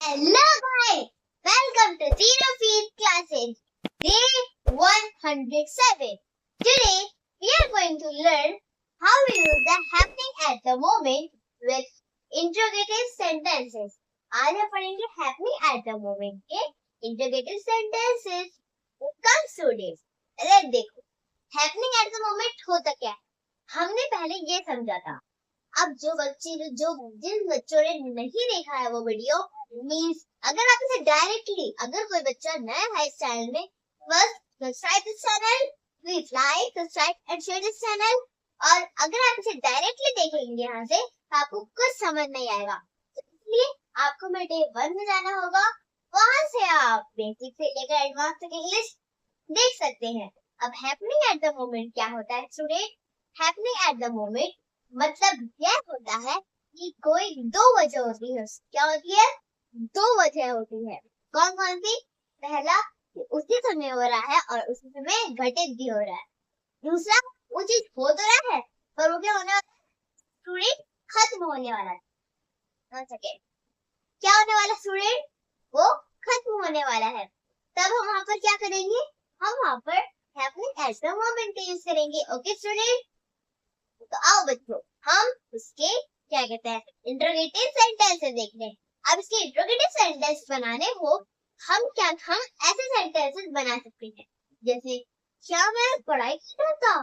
Hello guys, welcome to Zero Feet Classes, day 107. Today we are going to learn how we use the happening at the moment with interrogative sentences. आज हम पढ़ेंगे happening at the moment के interrogative sentences. Come students, अरे देखो happening at the moment होता क्या है? हमने पहले ये समझा था. अब जिन बच्चों ने नहीं देखा है वो वीडियो मीन्स अगर आप इसे डायरेक्टली अगर कोई बच्चा नया है इस चैनल में first subscribe this channel, please like subscribe and share this channel. और अगर आप इसे डायरेक्टली देखेंगे यहाँ से तो आपको कुछ समझ नहीं आएगा, तो इसलिए आपको मैं डे 1 में जाना होगा. वहां से आप बेसिक से लेकर एडवांस तक इंग्लिश देख सकते हैं. अब हैपनिंग एट द मोमेंट क्या होता है student? Happening at the moment मतलब यह होता है कि कोई दो वजह होती है. क्या होती है? दो वजह होती है. कौन कौन सी? पहला उसी समय हो रहा है और उसी समय घटित भी हो रहा है. दूसरा वो चीज हो तो रहा है पर वो क्या होने वाला है? स्टूडेंट खत्म होने वाला है. क्या होने वाला स्टूडेंट? वो खत्म होने वाला है. तब हम वहां पर क्या करेंगे? हम वहां पर हैपनिंग एट द मोमेंट का यूज करेंगे. ओके स्टूडेंट, तो आओ बच्चों हम उसके क्या कहते हैं इंट्रोगेटिव सेंटेंसेस देख रहे हैं. अब इसके इंट्रोगेटिव सेंटेंस बनाने हो हम ऐसे सेंटेंसेस बना सकते हैं जैसे क्या मैं पढ़ाई कर रहा था?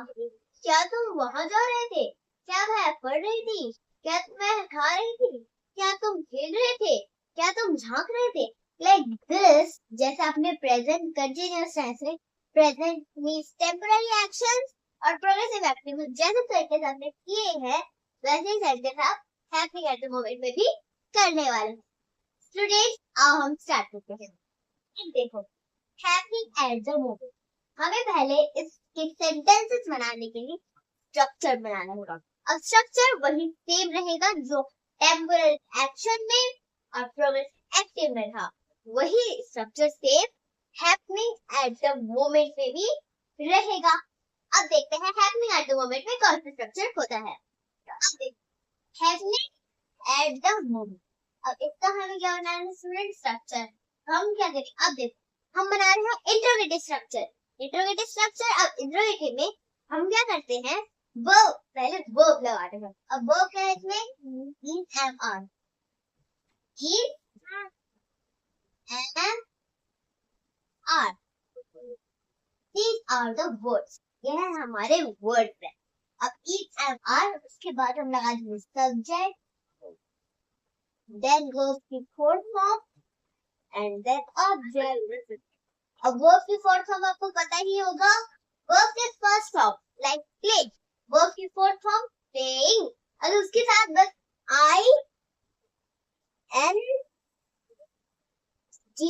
क्या तुम वहां जा रहे थे? क्या मैं पढ़ रही थी? क्या मैं खा रही थी? क्या तुम खेल रहे थे? क्या तुम झांक रहे थे? Like this. जैसे आपने प्रेजेंट कंटिन्यूअस टेंस में प्रेजेंट मींस टेम्पररी एक्शंस और प्रोग्रेसिव एक्टिव जैसे तरीके से आपने किए हैं वैसे ही सेंटेंस आप हैपनिंग एट द मोमेंट में भी करने वाले हैं. स्टूडेंट्स आओ हम स्टार्ट करते हैं. देखो हैपनिंग एट द मोमेंट हमें पहले इसके सेंटेंसेस बनाने के लिए स्ट्रक्चर बनाना होगा. अब स्ट्रक्चर वही सेम रहेगा जो टेम्पररी एक्शन में और प्रोग्रेसिव एक्टिव में था. वही structure same happening at the moment में भी रहेगा. अब देखते हैं हैपनिंग एट द मोमेंट में कौन सा स्ट्रक्चर होता है. अब देखो हैपनिंग एट द मोमेंट. अब इसका हमें क्या बनाना है स्टूडेंट? स्ट्रक्चर. हम क्या करें? अब देखो हम बना रहे हैं इंट्रोगेटिव स्ट्रक्चर. Interrogative structure. अब इंट्रोगेटिव में हम क्या करते हैं? वर्ब. पहले वर्ब लगाते हैं. अब वर्ब क्या है इसमें? He am are. He am are. These are the words. ये है हमारे वर्ड है. अब each and are उसके बाद हम लगा देंगे subject, then goes की fourth form and then object. अब verb की fourth form आपको पता ही होगा. verb के first form like play. verb की fourth form playing. और उसके साथ बस I N G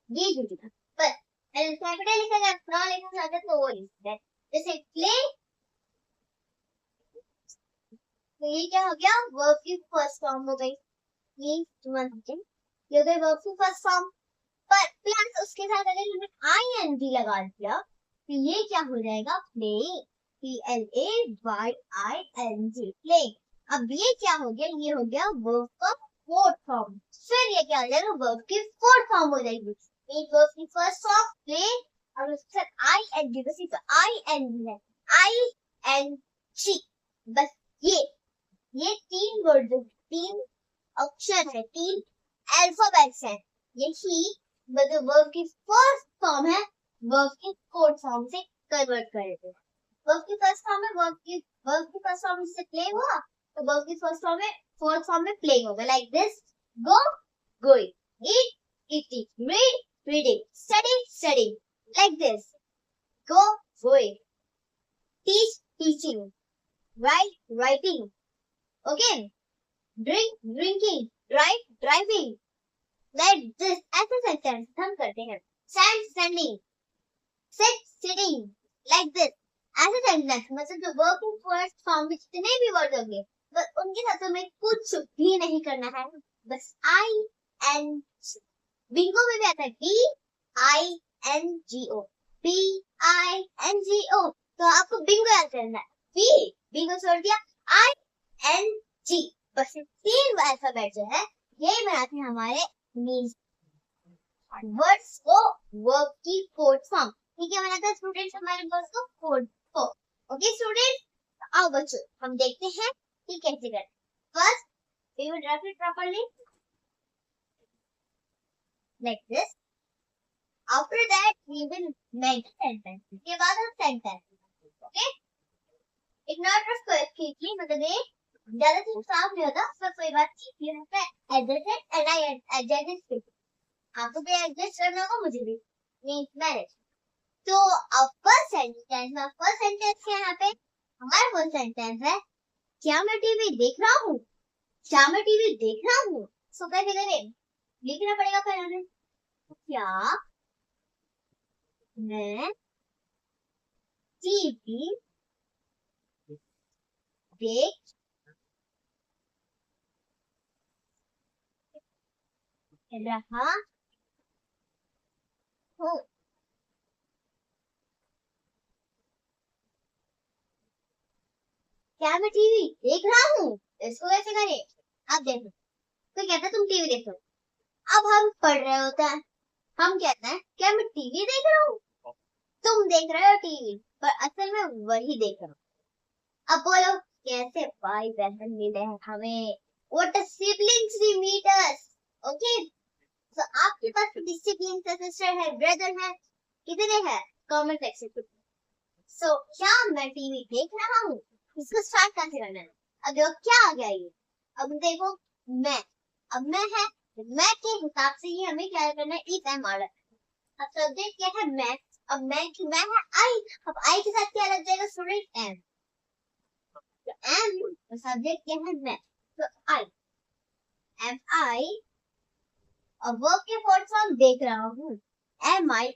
ये जुड़ेगा. बस कैपिटल लिखा जाए ना लिखा जाता तो वो लिखते हैं. जैसे प्ले तो ये क्या हो गया? वर्ब की फर्स्ट फॉर्म हो गई. ये हो गई वर्ब की फर्स्ट फॉर्म. पर प्लस उसके साथ अगर हमने आईएनजी लगा दिया तो ये क्या हो जाएगा? प्लेइंग. PLAYING playing. अब ये क्या हो गया? ये हो गया वर्ब का फोर्थ फॉर्म. फिर ये क्या हो जाएगा? वर्ब की फोर्थ फॉर्म हो जाएगी. वर्ब की फर्स्ट फॉर्म प्ले और उसके साथ आईएनजी. बस ये तो आईएनजी है. आईएनजी. बस ये तीन वर्ड तीन अक्षर है, तीन अल्फाबेट्स हैं. यही वर्ब की फर्स्ट फॉर्म है वर्ब की फोर्थ फॉर्म से कन्वर्ट कर देते हैं. वर्ब की फर्स्ट फॉर्म में वर्ब की फर्स्ट फॉर्म से प्ले हुआ तो वर्ब की फर्स्ट फॉर्म में फोर्थ फॉर्म में प्लेइंग होगा. Like this. Go going, eat eating, read reading, study studying. Like this. Go going, teach teaching, write writing. Okay. Drink drinking, drive driving. Like this. ऐसे sentence हम करते हैं. Stand standing, sit sitting. Like this. ऐसे sentence मतलब जो verb की first form में जितने भी वर्ड होंगे बस उनके साथ हमें कुछ भी नहीं करना है. बस आई एन. बिंगो में भी आता है BINGO. BINGO. तो आपको बिंगो याद करना है. बिंगो छोड़ दिया. ING. बस तीन अल्फाबेट जो है यही बनाते हैं हमारे मीन्स वर्ड्स को वर्ब की फोर्थ फॉर्म। ठीक है बनाता है स्टूडेंट्स हमारे वर्ड्स को फोर्थ फॉर्म। ओके स्टूडेंट्स, आओ बच्चों हम देखते हैं कि कैसे करते हैं। First we will draft it properly like this. After that we will make a sentence. इसके बाद हम sentence, okay? Ignore the square quickly, मतलब ये ज्यादा चीज साफ नहीं होता, पर कोई बात नहीं। You have to adjust it and I adjust it. आपको भी adjust करना होगा, मुझे भी। Means marriage. तो अब फर्स्ट सेंटेंस है यहाँ पे। हमारा फर्स्ट सेंटेंस है क्या मैं टीवी देख रहा हूँ, क्या मैं टीवी देख रहा हूँ। सो कैसे करें, लिखना पड़ेगा पहले। क्या मैं टीवी देख रहा हूँ। क्या मैं टीवी देख रहा हूँ, इसको कैसे करें। अब देखो, तो कहता है तुम टीवी देख रहे हो। अब हम पढ़ रहे होते हैं, हम कहते हैं क्या मैं टीवी देख रहा हूँ, तुम देख रहे हो टीवी, पर असल में वही देख रहा हूँ। अब बोलो कैसे भाई बहन मिले हैं हमें। What a siblings we meet us. Okay? So आपके पास डिसिप्लिन सिस्टर है, ब्रदर है, कितने हैं कमेंट सेक्शन में। So क्या मैं टीवी देख रहा हूँ, इसको स्टार्ट कैसे करना है। अब देखो क्या आ गया ये। अब देखो मैं, अब मैं है, मैं के हिसाब से ही हमें क्या करना है, इफ एम ऑर्डर। अब सब्जेक्ट क्या है मैं, अब मैं है आई। अब आई के साथ क्या लग जाएगा स्टूडेंट, एम। एम सब्जेक्ट क्या है मैं, तो आई, एम आई। अब वर्ब के फोर्थ फॉर्म देख रहा हूँ, एम आई।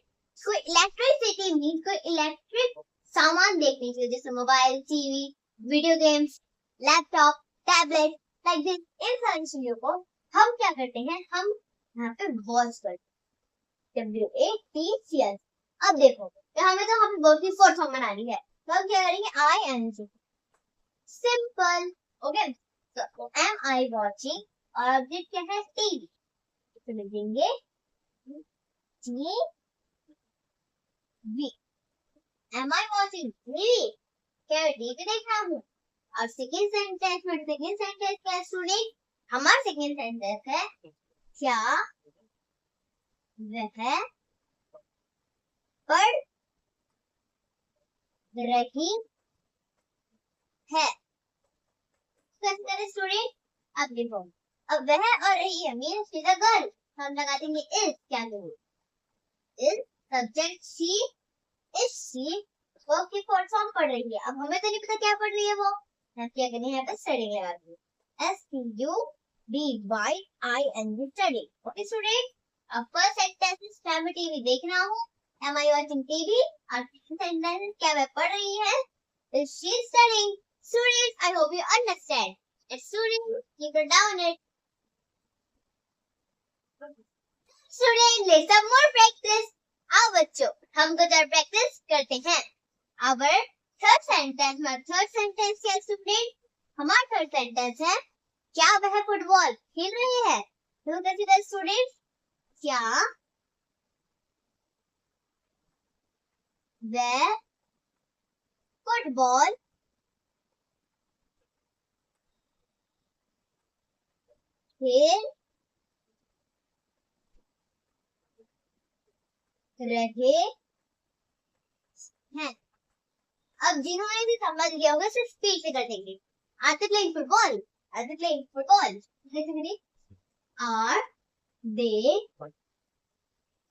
कोई इलेक्ट्रिसिटी मीन कोई इलेक्ट्रिक सामान देखने के लिए, जैसे mobile, TV, video games, laptop, tablet, like this. इन सारी चीजों को हम क्या करते हैं, हम यहाँ पे वॉच करते हैं, WATCH। अब देखो हमें तो यहाँ पे वर्ब की फोर्थ फॉर्म बनानी है, तो हम क्या करेंगे, I N G, simple. Okay, तो एम आई वॉचिंग और ऑब्जेक्ट क्या है टीवी, तो लिखेंगे TV. Am I watching TV, क्या मैं टीवी देख रहा हूँ। और सेकेंड सेंटेंस क्या है स्टूडेंट, हमारा सेकेंड सेंटेंस है क्या वह पढ़ रही है। स्टूडेंट अब देखो, अब वह और रही है मीन्स इज अ गर्ल, हम लगा देंगे इज। क्या करेंगे, is subject she, is she verb की फोर्थ फॉर्म पढ़ रही है। अब हमें तो नहीं पता क्या पढ़ रही है वो, हम क्या करेंगे यहाँ पे स्टडी लगा देंगे, STUDYING स्टडी। ओके स्टूडेंट, अब फर्स्ट सेंटेंस क्या मैं टीवी देख रहा हूँ, एम आई वाचिंग टीवी। और सेकंड सेंटेंस क्या वह पढ़ रही है, is she studying. Students I hope you understand. Student keep it down it. Student let's have more practice. आओ बच्चों हम कुछ और प्रैक्टिस करते हैं। आवर थर्ड सेंटेंस क्या स्टूडेंट, हमारा थर्ड सेंटेंस है क्या वह फुटबॉल खेल रही है। तो कैसे स्टूडेंट, क्या वह फुटबॉल खेल रहे हैं। अब जिन्होंने भी समझ लिया होगा सिर्फ स्पीड से कर देंगे। Are they playing football, are they playing football, are they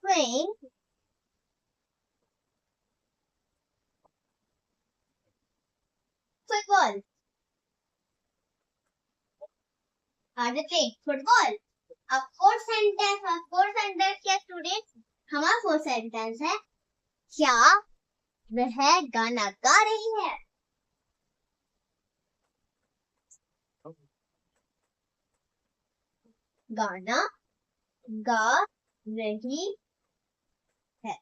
playing football, are they playing football. अब फोर्थ सेंटेंस क्या स्टूडेंट, हमारा फोर्थ सेंटेंस है क्या वह गाना गा रही है। गाना गा रही है।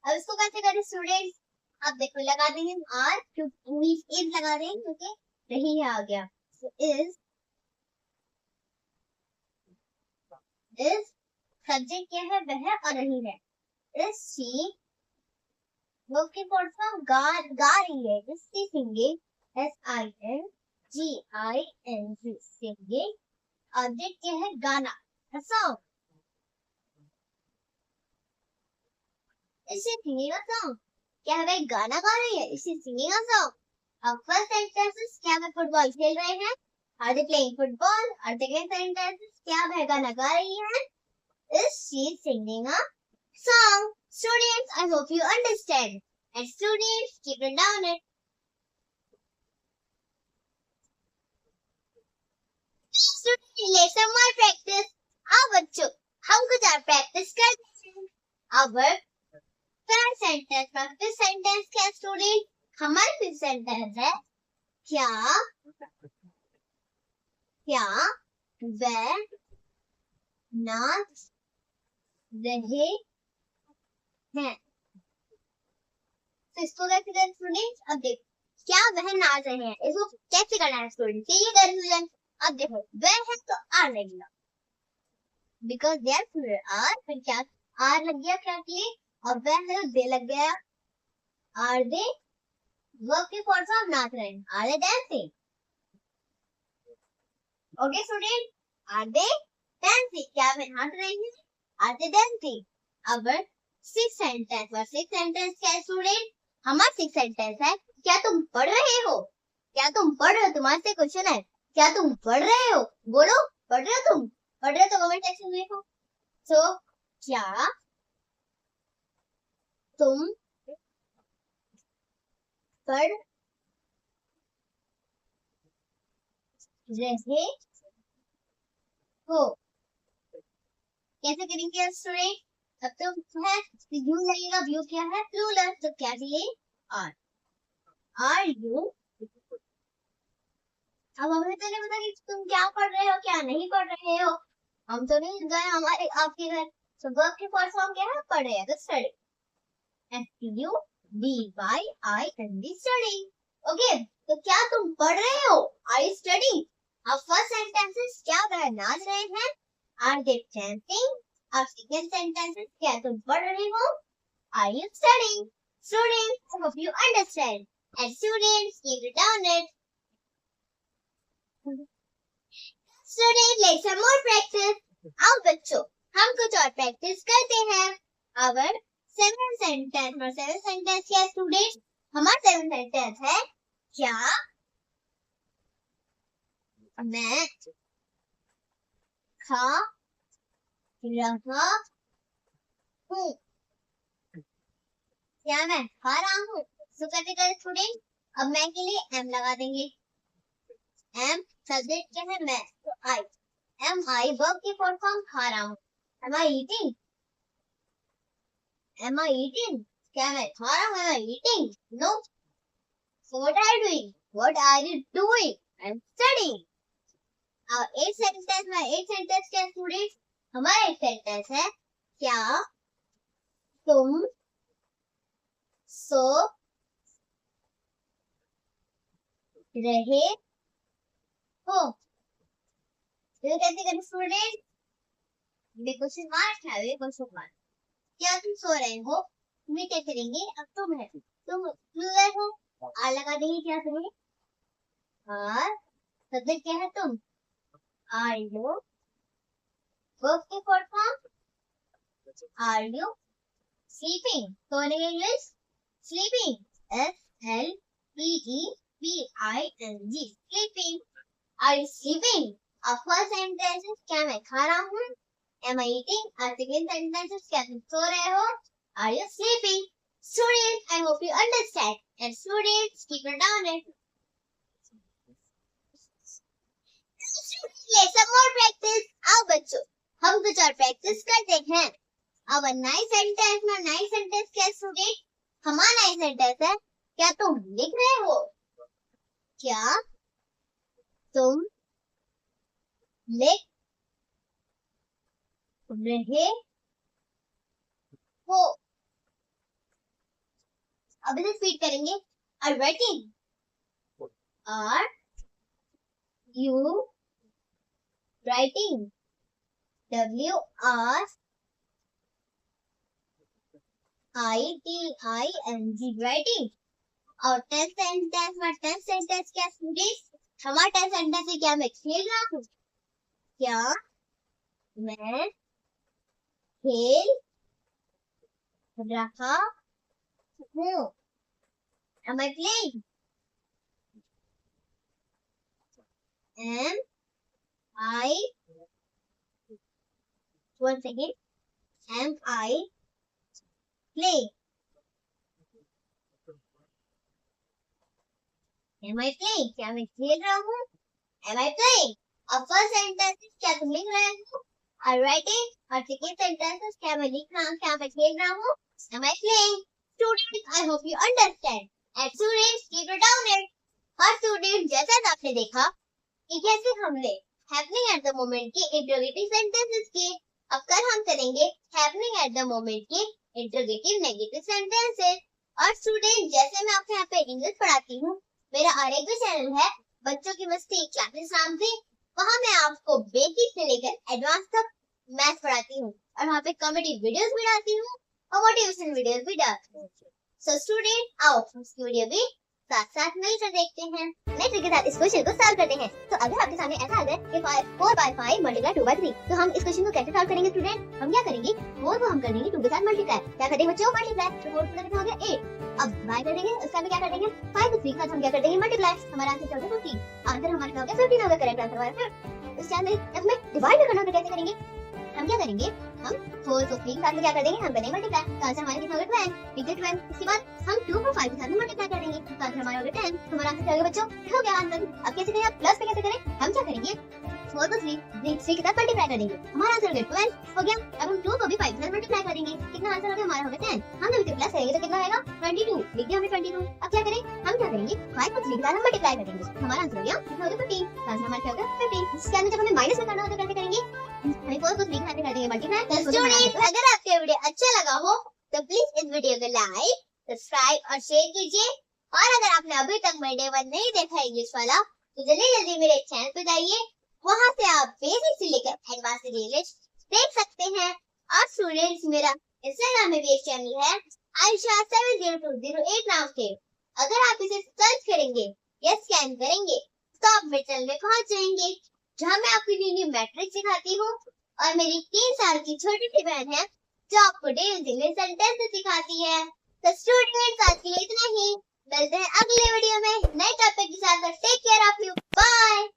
अब इसको कैसे करें स्टूडेंट्स, अब देखो लगा देंगे आर, क्योंकि इज लगा देंगे क्योंकि रही है आ गया। So is इज सब्जेक्ट क्या है, वह और रही है। इज शी वर्ब की फॉर्म फॉर्म गा रही है। Is she singing, SINGING singing. Object क्या है, गाना, a song। इसे सिंगिंग अ सॉन्ग, क्या है भाई, गाना गा रही है। इसे सिंगिंग अ सॉन्ग। अब फर्स्ट सेंटेंस, क्या वे फुटबॉल खेल रहे हैं, आर दे प्लेइंग फुटबॉल। और सेकंड सेंटेंस, क्या वह गाना गा रही है, is she singing a song। Students, I hope you understand. And students, keep it down it. Students, let's some more practice. अब बच्चों, हम कुछ और प्रैक्टिस करते हैं। अब फर्स्ट सेंटेंस का फिफ्थ सेंटेंस क्या स्टूडेंट, हमारा फिफ्थ सेंटेंस है, क्या वह नाच रहे हैं। तो इसको कैसे करें स्टूडेंट, अब देखो, क्या वह नाच रहे हैं, इसको कैसे करना है स्टूडेंट, ये कंफ्यूजन। अब देखो, वह है तो आर लगेगा, बिकॉज देयर प्लूरल आर, फिर क्या आर लग गया क्या के लिए, और वह है तो दे लग गया। आर दे वर्ब की फॉर्म ऑफ नाच रहे हैं, are they dancing. Okay student, are they dancing, क्या वे नाच रहे हैं, आर दे डांसिंग। अब सिक्स सेंटेंस, और सिक्स सेंटेंस क्या है स्टूडेंट, हमारा सिक्स सेंटेंस है, क्या तुम पढ़ रहे हो, क्या तुम पढ़ रहे हो, तुम्हारे से क्वेश्चन है, क्या तुम पढ़ रहे हो, बोलो पढ़ रहे हो, तुम पढ़ रहे हो तो कमेंट सेक्शन में लिखो। तो क्या तुम पढ़ रहे हो, कैसे करेंगे स्टूडेंट, अब तो है यू लगेगा, व्यू क्या है प्लूरल, तो क्या चाहिए, आर यू। अब हमें तो नहीं पता कि तुम क्या पढ़ रहे हो, क्या नहीं पढ़ रहे हो, हम तो नहीं गए हमारे आपके घर। तो वर्ब की फर्स्ट फॉर्म क्या है, पढ़ रहे हैं, तो स्टडी, STUDYING स्टडी। ओके, तो क्या तुम पढ़ रहे हो, आर यू स्टडी। अब फर्स्ट सेंटेंस, क्या वह नाच रहे हैं, आर दे डांसिंग। अब सेकंड सेंटेंस, क्या तुम पढ़ रहे हो, are you studying. Students, I hope you understand. And students, keep it down it. Students, let's some more practice. आओ बच्चों, हम कुछ और प्रैक्टिस करते हैं। Our सेवन सेंटेंस, और सेवन सेंटेंस क्या है स्टूडेंट, हमारा सेवन सेंटेंस है, क्या मैं खा रहा हूँ, क्या मैं खा रहा हूँ। तो कैसे करें स्टूडेंट, अब मैं के लिए एम लगा देंगे, एम सब्जेक्ट क्या है, मैं, तो आई, एम आई वर्ब की फॉर्म फॉर्म खा रहा हूँ, am I eating, am I eating, क्या मैं खा रहा हूँ, am I eating, no. So what are you doing? What are you doing? I'm studying. अब एक सेंटेंस में, एक सेंटेंस क्या स्टूडेंट, हमारा एक सेंटेंस है, क्या तुम सो रहे हो। तो कैसे करें स्टूडेंट, क्वेश्चन मार्क है, ये क्वेश्चन मार्क, क्या तुम सो रहे हो, तुम्हें क्या करेंगे, अब तुम है, तुम प्लूरल हो, आर लगा देंगे, क्या करेंगे, आर सब्जेक्ट क्या है, तुम, आर यू वर्ब की form form, are you sleeping, सोने की English sleeping, SLEEPING sleeping, are you sleeping. अब फर्स्ट सेंटेंस, क्या मैं खा रहा हूँ, एम आई ईटिंग। और सेकंड सेंटेंस, क्या तुम सो रहे हो, are you sleeping. Students, I hope you understand. And students, keep it down it. Let's some more practice. आओ बच्चों, हम कुछ और प्रैक्टिस करते हैं। अब नई सेंटेंस में, नई सेंटेंस क्या स्टूडेंट, हमारा नई सेंटेंस है, क्या तुम लिख रहे हो, क्या तुम लिख रहे हो। अब इसे स्पीड करेंगे, are writing, are you writing, WRITING, writing। और टेंस सेंटेंस क्या स्टूडेंट्स? हमारा टेंस सेंटेंस है क्या मैं खेल रहा हूँ? क्या मैं खेल रहा हूँ? Am I playing? Am I? One second. Am I playing? Am I playing? क्या मैं खेल रहा हूँ? Am I playing? अब फर्स्ट सेंटेंस क्या तुम लिख रहे हो? Are writing? और सेकंड सेंटेंस क्या मैं लिख रहा हूँ? क्या मैं खेल रहा हूँ? Am I playing? Students, I hope you understand. And students, keep it down it. और स्टूडेंट जैसा आपने देखा कि कैसे हमने हैपनिंग एट द मोमेंट के इंटरोगेटिव सेंटेंसेस के, अब कल हम करेंगे हैपनिंग एट द मोमेंट के इंटरोगेटिव नेगेटिव सेंटेंसेस। और स्टूडेंट जैसे मैं आपको यहाँ पे इंग्लिश पढ़ाती हूँ, मेरा और एक भी चैनल है बच्चों की मस्ती क्लासेस नाम से, वहाँ मैं आपको बेसिक से लेकर एडवांस तक मैथ पढ़ाती हूँ और वहाँ पे कॉमेडी वीडियोस भी डालती हूँ और मोटिवेशन वीडियोस भी डालती हूँ। सो स्टूडेंट आओ इसकी वीडियो भी साथ साथ मिलकर देखते हैं। नेक्स्ट के साथ इस क्वेश्चन को सॉल्व करते हैं। तो अगर आपके सामने ऐसा आ जाए कि 4 by 5 मल्टीप्लाई 2 by 3, तो हम इस क्वेश्चन को कैसे सॉल्व करेंगे स्टूडेंट? हम क्या करेंगे, 4 को हम कर देंगे 2 के साथ मल्टीप्लाई। क्या कर देंगे बच्चों? मल्टीप्लाई। तो 4 का कितना हो गया 8। अब डिवाइड कर देंगे, उसका भी क्या कर देंगे 5 को 3 के साथ हम क्या कर देंगे मल्टीप्लाई। हमारा आंसर क्या होगा 15। आंसर हमारा क्या होगा 15 होगा, करेक्ट आंसर हमारा। उस चांद में अब हमें डिवाइड करना तो कैसे करेंगे? हम क्या करेंगे, हम 4 को 3 के साथ में क्या कर देंगे, हम करेंगे मल्टीप्लाई। तो आंसर हमारा कितना होगा 12, ठीक है 12। इसके बाद हम 2 को 5 के साथ में मल्टीप्लाई कर देंगे, तो आंसर हमारा होगा 10। हमारा आंसर क्या होगा बच्चों? हो गया आंसर। अब कैसे करें, आप प्लस पे कैसे करें? हम क्या करेंगे 4 को 3 के साथ मल्टीप्लाई कर देंगे, हमारा आंसर हो गया 12 हो गया। अब हम 2 को भी 5 के साथ मल्टीप्लाई करेंगे, कितना आंसर हो गया हमारा होगा 10। हम जब इसे प्लस करेंगे तो कितना आएगा 22, लिख दिया हमने 22। अब क्या करें, हम क्या करेंगे 5 को 3 के साथ मल्टीप्लाई करेंगे, हमारा आंसर हो गया कितना होगा 15। आंसर हमारा क्या होगा 15। इसके अंदर जब हमें माइनस में करना हो तो कैसे करेंगे, हमें 4 को 3 के साथ कर देंगे मल्टीप्लाई। स्टूडेंट अगर आपको वीडियो अच्छा लगा हो तो प्लीज इस वीडियो को लाइक, सब्सक्राइब और शेयर कीजिए। और अगर आपने अभी तक मेरा डे 1 नहीं देखा इंग्लिश वाला तो जल्दी जल्दी मेरे चैनल पे जाइए, वहाँ से आप बेसिक से लेकर एडवांस इंग्लिश देख सकते हैं। और स्टूडेंट्स मेरा इंस्टाग्राम में भी एक चैनल है आयशा 70208 नाम से, अगर आप इसे सर्च करेंगे या स्कैन करेंगे तो आप मेरे चैनल में पहुंच जाएंगे, जहाँ मैं आपको न्यू मैट्रिक्स सिखाती हूँ और मेरी 3 साल की छोटी सी बहन है जो आपको डेली इंग्लिश सेंटेंस सिखाती है। तो स्टूडेंट्स आज के लिए इतना ही, मिलते हैं अगले वीडियो में नए टॉपिक के साथ। Take care of you, bye.